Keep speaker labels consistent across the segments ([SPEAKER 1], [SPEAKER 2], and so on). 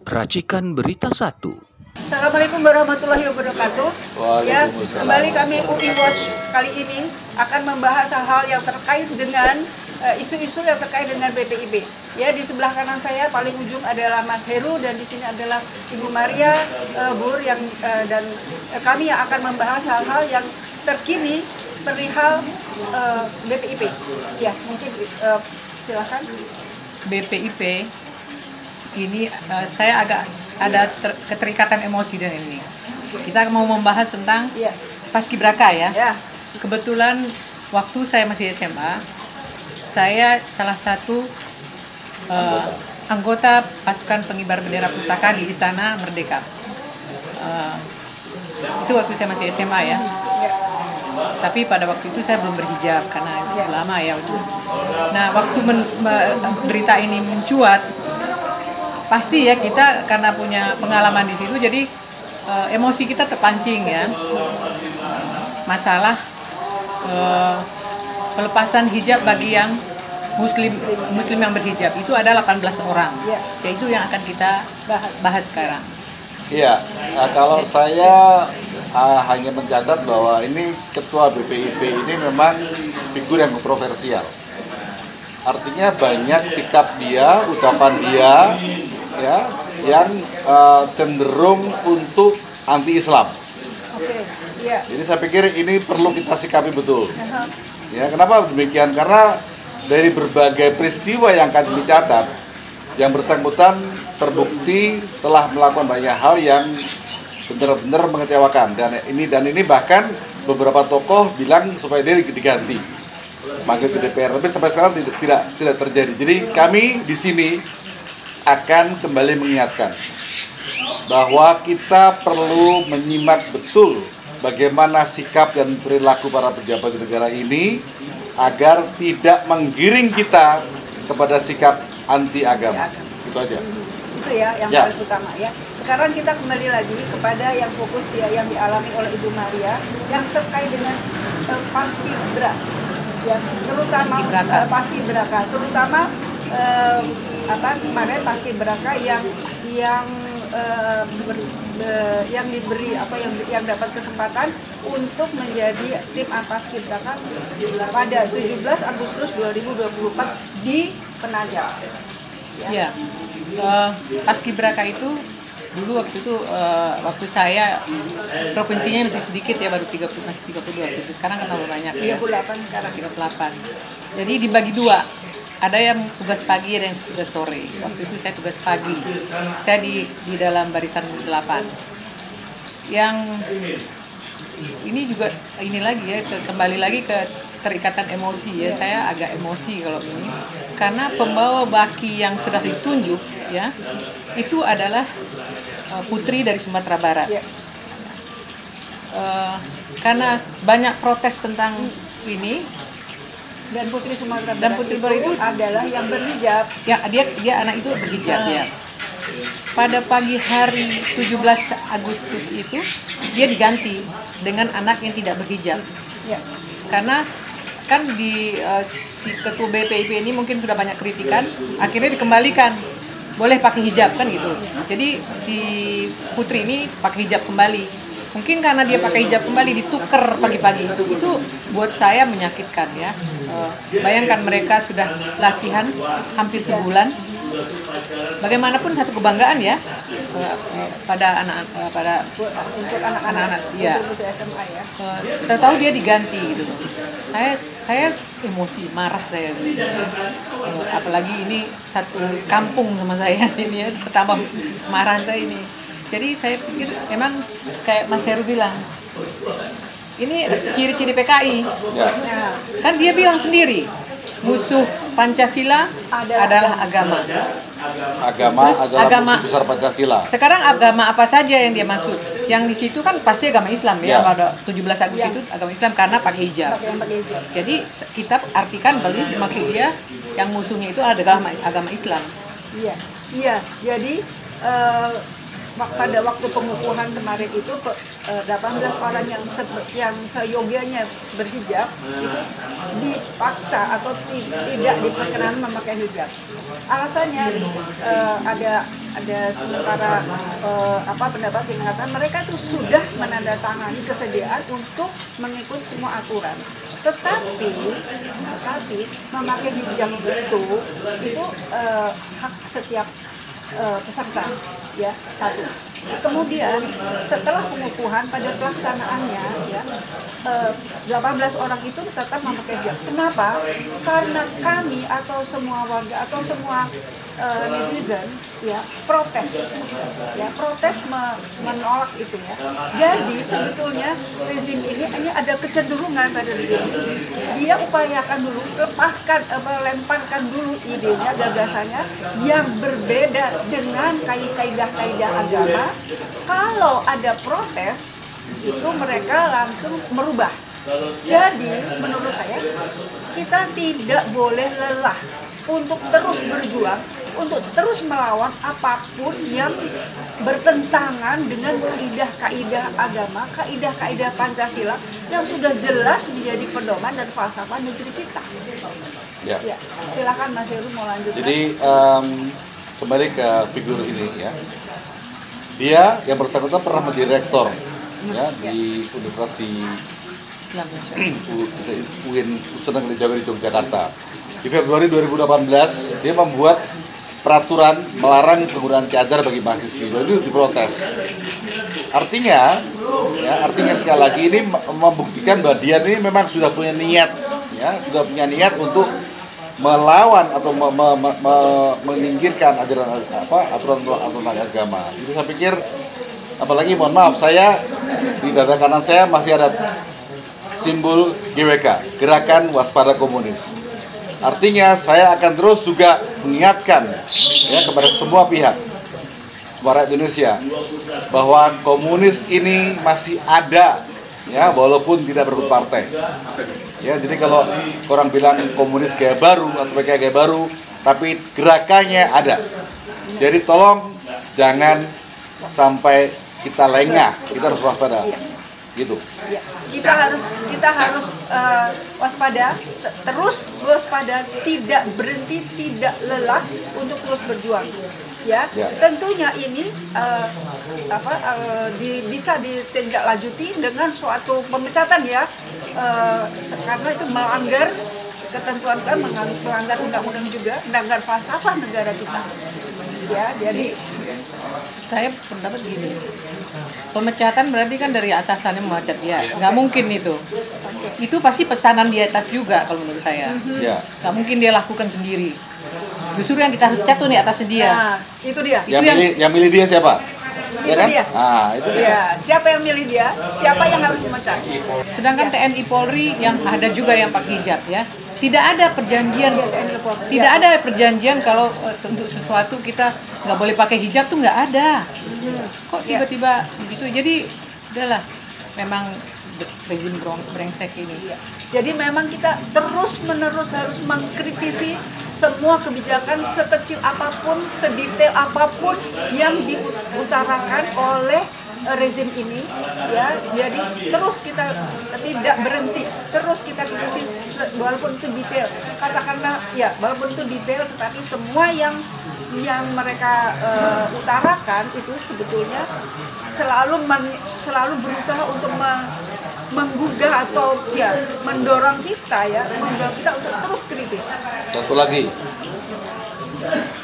[SPEAKER 1] Racikan Berita 1.
[SPEAKER 2] Assalamualaikum warahmatullahi wabarakatuh. Ya, kembali kami UI Watch kali ini akan membahas hal-hal yang terkait dengan isu-isu yang terkait dengan BPIP. Ya, di sebelah kanan saya paling ujung adalah Mas Heru dan di sini adalah Ibu Maria Bur yang dan kami yang akan membahas hal-hal yang terkini perihal BPIP. Ya, mungkin silakan.
[SPEAKER 3] BPIP ini saya agak ada keterikatan emosi dengan ini. Kita mau membahas tentang Paskibraka ya. Kebetulan waktu saya masih SMA, saya salah satu anggota pasukan pengibar bendera pusaka di Istana Merdeka. Itu waktu saya masih SMA ya. Tapi pada waktu itu saya belum berhijab karena lama ya. Nah, waktu berita ini mencuat, pasti ya kita karena punya pengalaman di situ, jadi emosi kita terpancing ya. Masalah pelepasan hijab bagi yang muslim yang berhijab itu ada 18 orang. Yaitu yang akan kita bahas sekarang.
[SPEAKER 4] Iya, kalau saya hanya mencatat bahwa ini ketua BPIP ini memang figur yang kontroversial. Artinya banyak sikap dia, ucapan dia, ya, yang cenderung untuk anti-Islam. Jadi saya pikir ini perlu kita sikapi betul. Ya, kenapa demikian? Karena dari berbagai peristiwa yang akan dicatat, yang bersangkutan terbukti telah melakukan banyak hal yang benar-benar mengecewakan, dan ini bahkan beberapa tokoh bilang supaya dia diganti, manggil ke DPR, tapi sampai sekarang tidak terjadi. Jadi kami di sini akan kembali mengingatkan bahwa kita perlu menyimak betul bagaimana sikap dan perilaku para pejabat di negara ini agar tidak menggiring kita kepada sikap anti agama. Itu aja.
[SPEAKER 2] Itu ya yang paling utama ya. Sekarang kita kembali lagi kepada yang fokus ya yang dialami oleh Ibu Maria yang terkait dengan Paskibraka. Ya, terutama Paskibraka, terutama kemarin Paskibraka yang diberi yang dapat kesempatan untuk menjadi tim Paskibraka pada 17 Agustus 2024 di Penajam.
[SPEAKER 3] Ya, Paskibraka itu dulu waktu itu waktu saya provinsinya masih sedikit ya, baru 32 waktu itu. Sekarang kan tambah banyak ya.
[SPEAKER 2] 38 sekarang.
[SPEAKER 3] 38. Jadi dibagi dua. Ada yang tugas pagi, ada yang tugas sore. Waktu itu saya tugas pagi. Saya di dalam barisan 8. Yang ini juga ini lagi ya, kembali lagi ke terikatan emosi ya. Saya agak emosi kalau ini karena pembawa baki yang sudah ditunjuk ya itu adalah putri dari Sumatera Barat. Karena banyak protes tentang ini,
[SPEAKER 2] dan putri Sumatera Barat itu adalah yang berhijab.
[SPEAKER 3] Ya, dia anak itu berhijab ya. Pada pagi hari 17 Agustus itu dia diganti dengan anak yang tidak berhijab. Karena kan si ketua BPIP ini mungkin sudah banyak kritikan, akhirnya dikembalikan. Boleh pakai hijab kan gitu. Jadi si putri ini pakai hijab kembali. Mungkin karena dia pakai hijab kembali ditukar pagi-pagi itu buat saya menyakitkan ya. Bayangkan mereka sudah latihan hampir sebulan. Bagaimanapun satu kebanggaan ya pada anak-anak ya. Tahu dia diganti gitu. Saya emosi, marah saya gitu. Apalagi ini satu kampung sama saya ini ya, pertama marah saya ini. Jadi saya pikir emang kayak Mas Heru bilang, ini ciri-ciri PKI. Kan dia bilang sendiri, musuh Pancasila adalah agama.
[SPEAKER 4] Agama besar Pancasila.
[SPEAKER 3] Sekarang agama apa saja yang dia maksud? Yang di situ kan pasti agama Islam ya. Pada 17 Agustus itu agama Islam karena pakai hijab. Jadi kita artikan balik maksud dia yang musuhnya itu adalah agama Islam.
[SPEAKER 2] Iya. Jadi pada waktu pengukuhan kemarin itu 18 orang yang seyogianya berhijab itu dipaksa atau tidak diperkenankan memakai hijab. Alasannya ada sementara pendapat yang mengatakan mereka itu sudah menandatangani kesediaan untuk mengikuti semua aturan. Tetapi memakai hijab itu hak setiap peserta, ya, satu. Kemudian setelah pengukuhan pada pelaksanaannya, ya, 18 orang itu tetap memakai hijab. Kenapa? Karena kami atau semua warga atau semua netizen, ya, protes menolak itu, ya. Jadi sebetulnya rezim ini ada kecenderungan pada rezim ini. Dia upayakan dulu lemparkan dulu idenya, gagasannya yang berbeda dengan kaidah-kaidah agama. Kalau ada protes, itu mereka langsung merubah. Jadi menurut saya kita tidak boleh lelah untuk terus berjuang, untuk terus melawan apapun yang bertentangan dengan kaidah-kaidah agama, kaidah-kaidah Pancasila yang sudah jelas menjadi pedoman dan falsafah negeri kita.
[SPEAKER 4] Ya.
[SPEAKER 2] Ya, silakan Mas Heru mau lanjutkan.
[SPEAKER 4] Jadi kembali ke figur ini, ya. Dia yang bersangkutan pernah menjadi rektor, ya, di Universitas UIN Negeri Jawa di Yogyakarta. Di Februari 2018 dia membuat peraturan melarang penggunaan cadar bagi mahasiswi. Lalu itu diprotes. Artinya sekali lagi ini membuktikan bahwa dia ini memang sudah punya niat, ya, untuk melawan atau meninggikan aturan agama. Itu saya pikir, apalagi mohon maaf, saya di dada kanan saya masih ada simbol GWK, Gerakan Waspada Komunis. Artinya saya akan terus juga mengingatkan, ya, kepada semua pihak, rakyat Indonesia, bahwa komunis ini masih ada, ya, walaupun tidak berbentuk partai. Ya, jadi kalau orang bilang komunis gaya baru atau PKI gaya baru, tapi gerakannya ada. Jadi tolong jangan sampai kita lengah, kita harus waspada. Gitu.
[SPEAKER 2] Ya, kita harus waspada, terus waspada, tidak berhenti, tidak lelah untuk terus berjuang. Ya. Tentunya ini bisa ditindaklanjuti dengan suatu pemecatan, ya, karena itu melanggar ketentuan, melanggar undang-undang juga, melanggar falsafah negara kita. Ya, jadi
[SPEAKER 3] saya pendapat gini, pemecatan berarti kan dari atasannya memecat dia, nggak mungkin itu. Itu pasti pesanan di atas juga kalau menurut saya. Nggak mungkin dia lakukan sendiri. Justru yang kita pecat tuh nih atasnya dia.
[SPEAKER 2] Nah, itu dia.
[SPEAKER 4] Yang milih dia siapa?
[SPEAKER 2] Itu dia.
[SPEAKER 4] Nah, itu dia.
[SPEAKER 2] Ya, siapa yang milih dia? Siapa yang harus memecat?
[SPEAKER 3] Sedangkan TNI Polri yang ada juga yang pakai hijab, ya. Tidak ada perjanjian kalau untuk sesuatu kita nggak boleh pakai hijab tuh nggak ada. Kok tiba-tiba begitu? Jadi udahlah, memang rezim brengsek ini.
[SPEAKER 2] Jadi memang kita terus-menerus harus mengkritisi semua kebijakan sekecil apapun, sedetail apapun yang diutarakan oleh rezim ini, ya. Jadi terus kita tidak berhenti, terus kita kritisi walaupun itu detail. Katakanlah, ya, walaupun itu detail, tetapi semua yang mereka utarakan itu sebetulnya selalu berusaha untuk menggugah atau, ya, mendorong kita untuk terus kritis.
[SPEAKER 4] Satu lagi,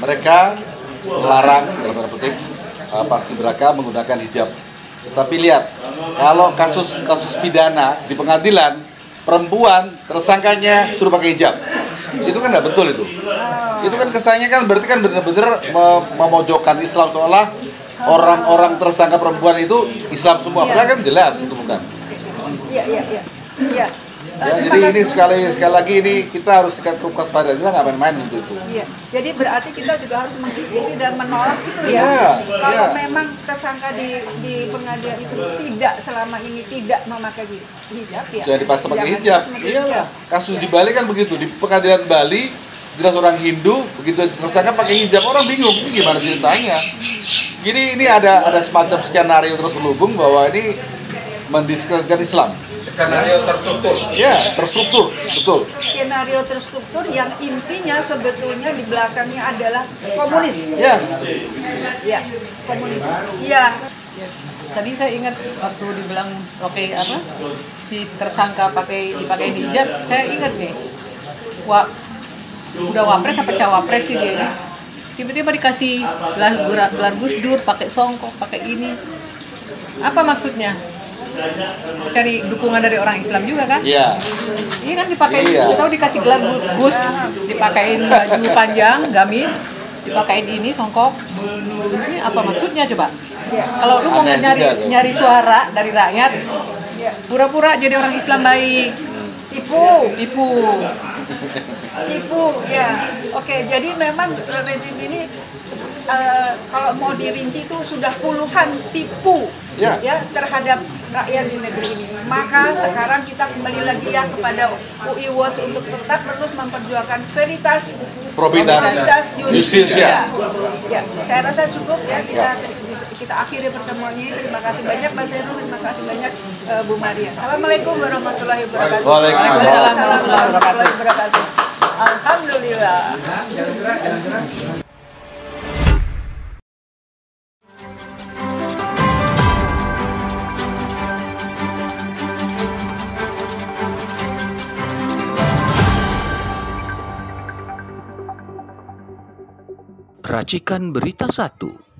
[SPEAKER 4] mereka melarang dalam tanda petik paskibraka menggunakan hijab. Tapi lihat, kalau kasus pidana di pengadilan, perempuan tersangkanya suruh pakai hijab, itu kan nggak betul itu. Itu kan kesannya kan berarti kan benar-benar memojokkan Islam, seolah orang-orang tersangka perempuan itu Islam semua. Padahal kan jelas itu bukan.
[SPEAKER 2] Iya.
[SPEAKER 4] Ya, jadi ini sekali lagi ini kita harus tingkatkan pada, kita nggak main-main untuk itu.
[SPEAKER 2] Iya, jadi berarti kita juga harus mengkritisi dan menolak itu, ya. Kalau memang tersangka di pengadilan itu selama ini tidak memakai hijab, ya.
[SPEAKER 4] Jadi dipaksa pakai hijab. Iyalah. Kasus di Bali kan begitu, di pengadilan Bali jelas orang Hindu, begitu tersangka pakai hijab, orang bingung ini gimana ceritanya. Jadi ini ada semacam skenario terselubung bahwa ini mendiskreditkan Islam.
[SPEAKER 1] Skenario terstruktur.
[SPEAKER 4] Ya, terstruktur, betul.
[SPEAKER 2] Skenario terstruktur yang intinya sebetulnya di belakangnya adalah komunis.
[SPEAKER 4] Ya.
[SPEAKER 2] Ya, komunikasi. Iya.
[SPEAKER 3] Tadi saya ingat waktu dibilang oke apa si tersangka dipakai hijab, saya ingat nih, udah wapres apa cawapres sih dia, tiba-tiba dikasih gelar Gus Dur, pakai songkok, pakai ini, apa maksudnya? Cari dukungan dari orang Islam juga kan?
[SPEAKER 4] Iya.
[SPEAKER 3] Ini kan dipakai,
[SPEAKER 4] Iya.
[SPEAKER 3] tahu dikasih gelar Gus, dipakein baju panjang, gamis, dipakein ini songkok, ini apa maksudnya coba?
[SPEAKER 2] Ya.
[SPEAKER 3] Kalau lu mau
[SPEAKER 4] Aneh juga tuh.
[SPEAKER 3] nyari suara dari rakyat,
[SPEAKER 2] Ya.
[SPEAKER 3] pura-pura jadi orang Islam baik,
[SPEAKER 2] Tipu. Ya. Oke, jadi memang rezim ini kalau mau dirinci itu sudah puluhan tipu
[SPEAKER 4] Ya.
[SPEAKER 2] terhadap rakyat di negeri ini. Maka sekarang kita kembali lagi ya kepada UI Watch untuk tetap terus memperjuangkan veritas,
[SPEAKER 4] Probitas
[SPEAKER 2] justisia. Ya, saya rasa cukup ya kita akhiri pertemuan ini. Terima kasih banyak Mas Heru, terima kasih banyak Bu Maria. Assalamualaikum warahmatullahi wabarakatuh.
[SPEAKER 4] Waalaikumsalam
[SPEAKER 2] warahmatullahi wabarakatuh. Alhamdulillah.
[SPEAKER 5] Racikan Berita 1.